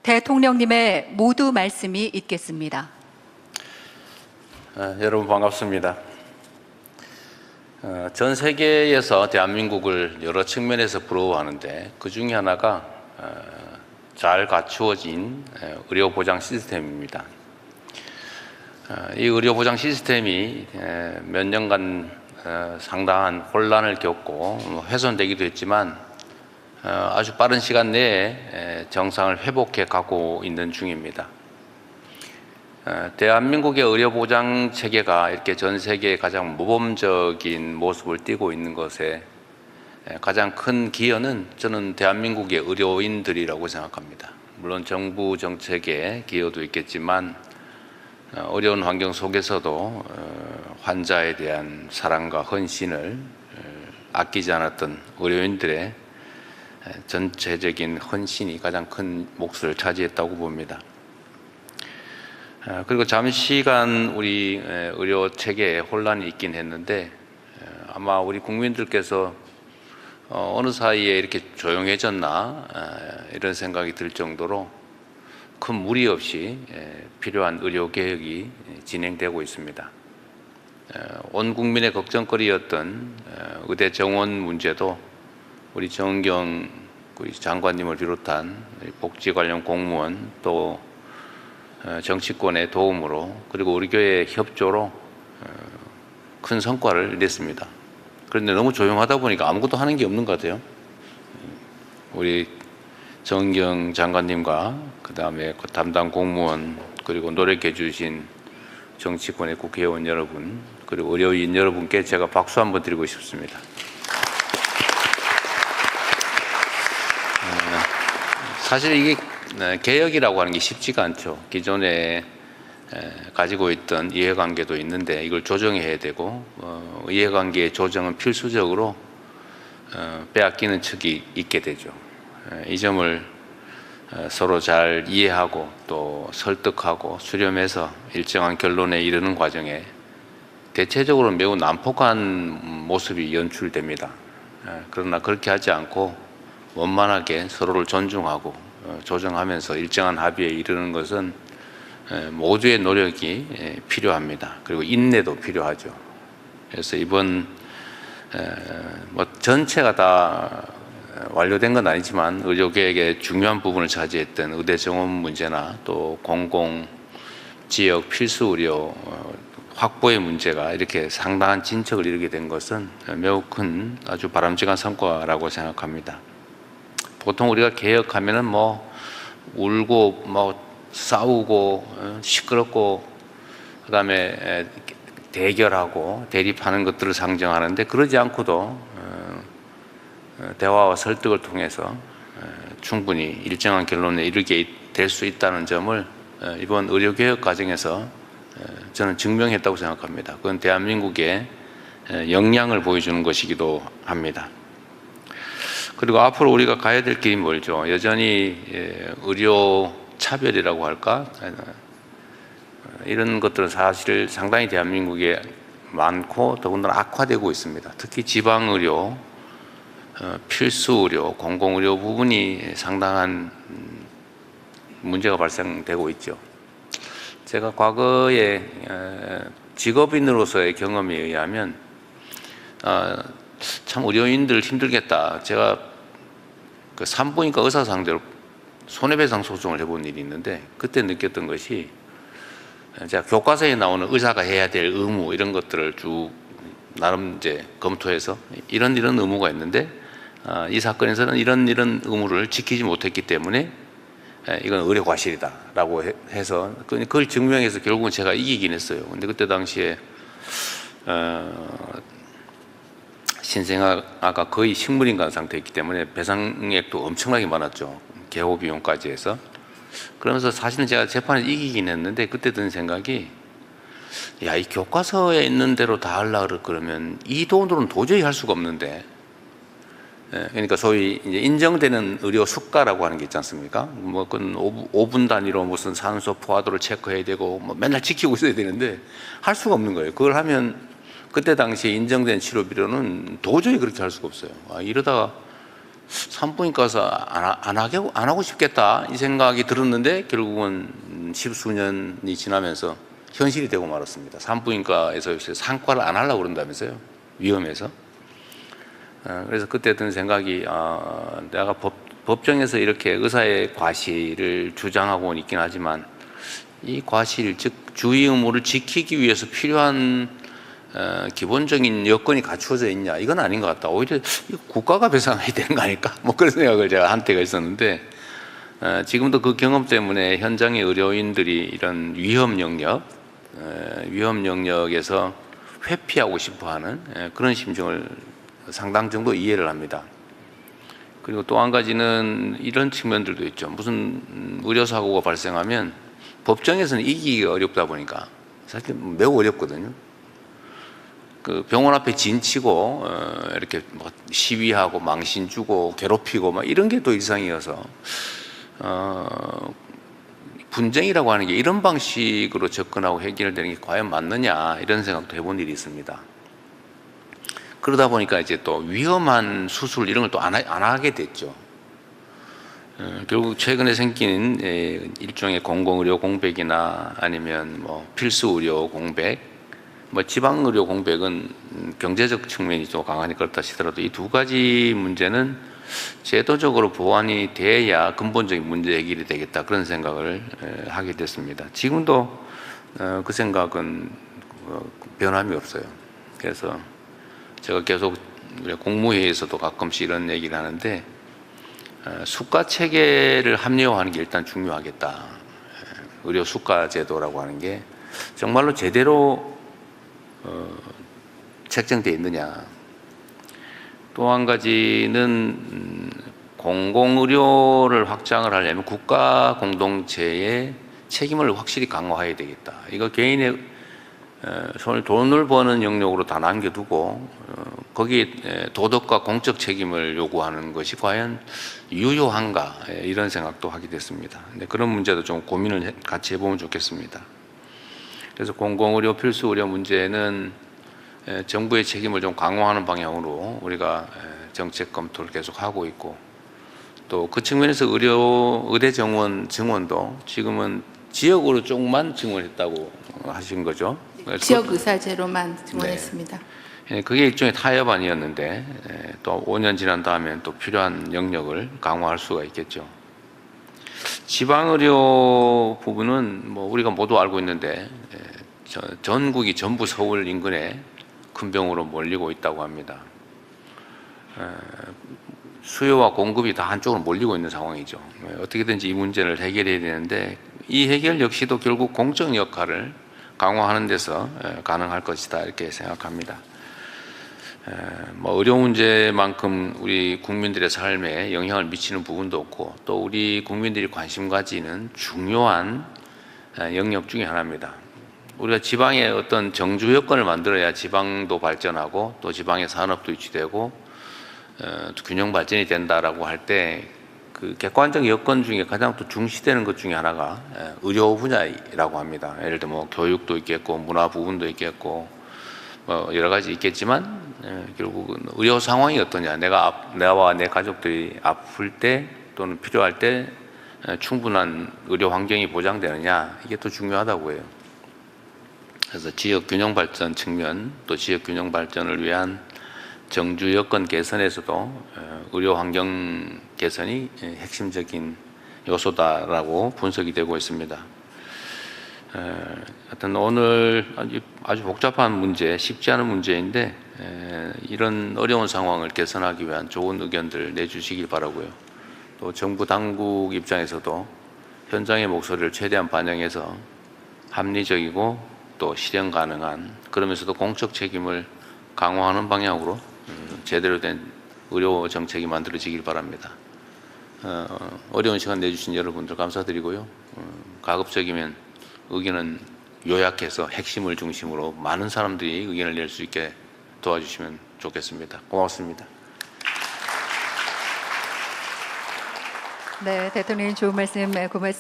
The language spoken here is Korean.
대통령님의 모두 말씀이 있겠습니다. 여러분 반갑습니다. 전 세계에서 대한민국을 여러 측면에서 부러워하는데 그 중에 하나가 잘 갖추어진 의료보장 시스템입니다. 이 의료보장 시스템이 몇 년간 상당한 혼란을 겪고 훼손되기도 했지만 아주 빠른 시간 내에 정상을 회복해 가고 있는 중입니다. 대한민국의 의료보장 체계가 이렇게 전 세계에 가장 모범적인 모습을 띠고 있는 것에 가장 큰 기여는 저는 대한민국의 의료인들이라고 생각합니다. 물론 정부 정책의 기여도 있겠지만 어려운 환경 속에서도 환자에 대한 사랑과 헌신을 아끼지 않았던 의료인들의 전체적인 헌신이 가장 큰 몫을 차지했다고 봅니다. 그리고 잠시간 우리 의료 체계에 혼란이 있긴 했는데 아마 우리 국민들께서 어느 사이에 이렇게 조용해졌나 이런 생각이 들 정도로 큰 무리 없이 필요한 의료 개혁이 진행되고 있습니다. 온 국민의 걱정거리였던 의대 정원 문제도 우리 정은경 우리 장관님을 비롯한 복지 관련 공무원 또 정치권의 도움으로 그리고 우리 교회의 협조로 큰 성과를 냈습니다. 그런데 너무 조용하다 보니까 아무것도 하는 게 없는 것 같아요. 우리 정은경 장관님과 그 다음에 담당 공무원 그리고 노력해 주신 정치권의 국회의원 여러분 그리고 의료인 여러분께 제가 박수 한번 드리고 싶습니다. 사실 이게 개혁이라고 하는 게 쉽지가 않죠. 기존에 가지고 있던 이해관계도 있는데 이걸 조정해야 되고 이해관계의 조정은 필수적으로 빼앗기는 측이 있게 되죠. 이 점을 서로 잘 이해하고 또 설득하고 수렴해서 일정한 결론에 이르는 과정에 대체적으로 매우 난폭한 모습이 연출됩니다. 그러나 그렇게 하지 않고 원만하게 서로를 존중하고 조정하면서 일정한 합의에 이르는 것은 모두의 노력이 필요합니다. 그리고 인내도 필요하죠. 그래서 이번 전체가 다 완료된 건 아니지만 의료계획의 중요한 부분을 차지했던 의대 정원 문제나 또 공공 지역 필수 의료 확보의 문제가 이렇게 상당한 진척을 이루게 된 것은 매우 큰 아주 바람직한 성과라고 생각합니다. 보통 우리가 개혁하면은 울고 싸우고 시끄럽고 그다음에 대결하고 대립하는 것들을 상정하는데 그러지 않고도 대화와 설득을 통해서 충분히 일정한 결론에 이르게 될 수 있다는 점을 이번 의료개혁 과정에서 저는 증명했다고 생각합니다. 그건 대한민국의 역량을 보여주는 것이기도 합니다. 그리고 앞으로 우리가 가야 될 길이 멀죠. 여전히 의료 차별이라고 할까? 이런 것들은 사실 상당히 대한민국에 많고 더군다나 악화되고 있습니다. 특히 지방의료, 필수의료, 공공의료 부분이 상당한 문제가 발생되고 있죠. 제가 과거에 직업인으로서의 경험에 의하면 참 의료인들 힘들겠다. 제가 그 산부인과 의사 상대로 손해배상 소송을 해본 일이 있는데 그때 느꼈던 것이 제가 교과서에 나오는 의사가 해야 될 의무 이런 것들을 쭉 나름 이제 검토해서 이런 의무가 있는데 이 사건에서는 이런 의무를 지키지 못했기 때문에 이건 의료 과실이다라고 해서 그걸 증명해서 결국은 제가 이기긴 했어요. 근데 그때 당시에 신생아가 거의 식물인간 상태였기 때문에 배상액도 엄청나게 많았죠. 개호 비용까지 해서. 그러면서 사실은 제가 재판을 이기긴 했는데 그때 든 생각이 이 교과서에 있는 대로 다 하려고 그러면 이 돈으로는 도저히 할 수가 없는데 그러니까 소위 이제 인정되는 의료 수가라고 하는 게 있지 않습니까? 그건 5분 단위로 무슨 산소 포화도를 체크해야 되고 맨날 지키고 있어야 되는데 할 수가 없는 거예요. 그걸 하면 그때 당시에 인정된 치료비로는 도저히 그렇게 할 수가 없어요. 이러다가 산부인과 가서 안 하고 싶겠다 이 생각이 들었는데 결국은 십수년이 지나면서 현실이 되고 말았습니다. 산부인과에서 요새 상과를 안 하려고 그런다면서요. 위험해서. 그래서 그때 든 생각이 내가 법정에서 이렇게 의사의 과실을 주장하고는 있긴 하지만 이 과실, 즉 주의 의무를 지키기 위해서 필요한 기본적인 여건이 갖추어져 있냐, 이건 아닌 것 같다. 오히려 국가가 배상해야 되는 거 아닐까, 뭐 그런 생각을 제가 한 때가 있었는데, 지금도 그 경험 때문에 현장의 의료인들이 이런 위험 영역에서 회피하고 싶어하는 그런 심정을 상당 정도 이해를 합니다. 그리고 또 한 가지는 이런 측면들도 있죠. 무슨 의료사고가 발생하면 법정에서는 이기기가 어렵다 보니까 사실 매우 어렵거든요. 그 병원 앞에 진치고 이렇게 뭐 시위하고 망신 주고 괴롭히고 막 이런 게 또 일상이어서 분쟁이라고 하는 게 이런 방식으로 접근하고 해결되는 게 과연 맞느냐, 이런 생각도 해본 일이 있습니다. 그러다 보니까 이제 또 위험한 수술 이런 걸 또 안 하게 됐죠. 결국 최근에 생긴 일종의 공공의료 공백이나 아니면 뭐 필수 의료 공백, 뭐 지방 의료 공백은 경제적 측면이 좀 강하니 그렇다 치더라도 이 두 가지 문제는 제도적으로 보완이 돼야 근본적인 문제 해결이 되겠다, 그런 생각을 하게 됐습니다. 지금도 그 생각은 변함이 없어요. 그래서 제가 계속 국무회의에서도 가끔씩 이런 얘기를 하는데, 수가 체계를 합리화하는 게 일단 중요하겠다. 의료 수가 제도라고 하는 게 정말로 제대로 책정되어 있느냐. 또 한 가지는 공공의료를 확장을 하려면 국가 공동체의 책임을 확실히 강화해야 되겠다. 이거 개인의 손을 돈을 버는 영역으로 다 남겨두고 거기에 도덕과 공적 책임을 요구하는 것이 과연 유효한가, 이런 생각도 하게 됐습니다. 근데 그런 문제도 좀 고민을 같이 해보면 좋겠습니다. 그래서 공공의료 필수의료 문제는 정부의 책임을 좀 강화하는 방향으로 우리가 정책 검토를 계속 하고 있고, 또 그 측면에서 의대 증원도 지금은 지역으로 조금만 증원했다고 하신 거죠. 지역 의사제로만 증원했습니다. 네. 그게 일종의 타협안이었는데 또 5년 지난 다음에 또 필요한 영역을 강화할 수가 있겠죠. 지방의료 부분은 뭐 우리가 모두 알고 있는데 전국이 전부 서울 인근에 큰 병으로 몰리고 있다고 합니다. 수요와 공급이 다 한쪽으로 몰리고 있는 상황이죠. 어떻게든지 이 문제를 해결해야 되는데 이 해결 역시도 결국 공적 역할을 강화하는 데서 가능할 것이다, 이렇게 생각합니다. 뭐 의료 문제만큼 우리 국민들의 삶에 영향을 미치는 부분도 없고, 또 우리 국민들이 관심 가지는 중요한 영역 중에 하나입니다. 우리가 지방에 어떤 정주 여건을 만들어야 지방도 발전하고 또 지방의 산업도 유치되고 균형 발전이 된다라고 할 때 그 객관적 여건 중에 가장 또 중시되는 것 중에 하나가 의료 분야라고 합니다. 예를 들어 뭐 교육도 있겠고 문화 부분도 있겠고 뭐 여러 가지 있겠지만 결국은 의료 상황이 어떠냐, 나와 내 가족들이 아플 때 또는 필요할 때 충분한 의료 환경이 보장되느냐, 이게 또 중요하다고 해요. 그래서 지역 균형 발전 측면, 또 지역 균형 발전을 위한 정주 여건 개선에서도 의료 환경 개선이 핵심적인 요소다라고 분석이 되고 있습니다. 하여튼 오늘 아주 복잡한 문제, 쉽지 않은 문제인데 이런 어려운 상황을 개선하기 위한 좋은 의견들 내주시길 바라고요. 또 정부 당국 입장에서도 현장의 목소리를 최대한 반영해서 합리적이고 또 실현 가능한, 그러면서도 공적 책임을 강화하는 방향으로 제대로 된 의료 정책이 만들어지길 바랍니다. 어려운 시간 내주신 여러분들 감사드리고요. 가급적이면 의견은 요약해서 핵심을 중심으로 많은 사람들이 의견을 낼 수 있게 도와주시면 좋겠습니다. 고맙습니다. 네, 대통령님 좋은 말씀 고맙습니다.